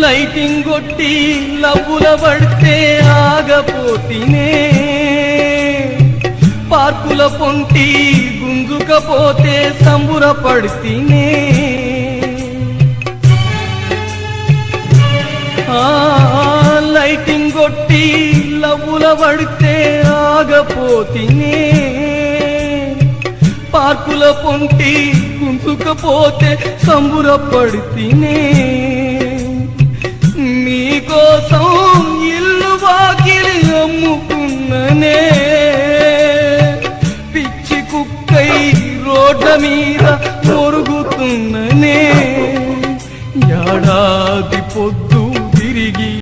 Lighting కొట్టి లవ్వుల పడితే ఆగపోతినే, పార్కుల పొంటి గుంజుకపోతే సంబురపడితినే. లైటింగ్ కొట్టి లవ్వుల పడితే ఆగపోతినే, పార్కుల పొంటి గుంజుకపోతే సంబురపడితినే. మీకోసం ఇల్లు వాకిలి అమ్ముకున్ననే, పిచ్చి కుక్కై రోడ్ల మీద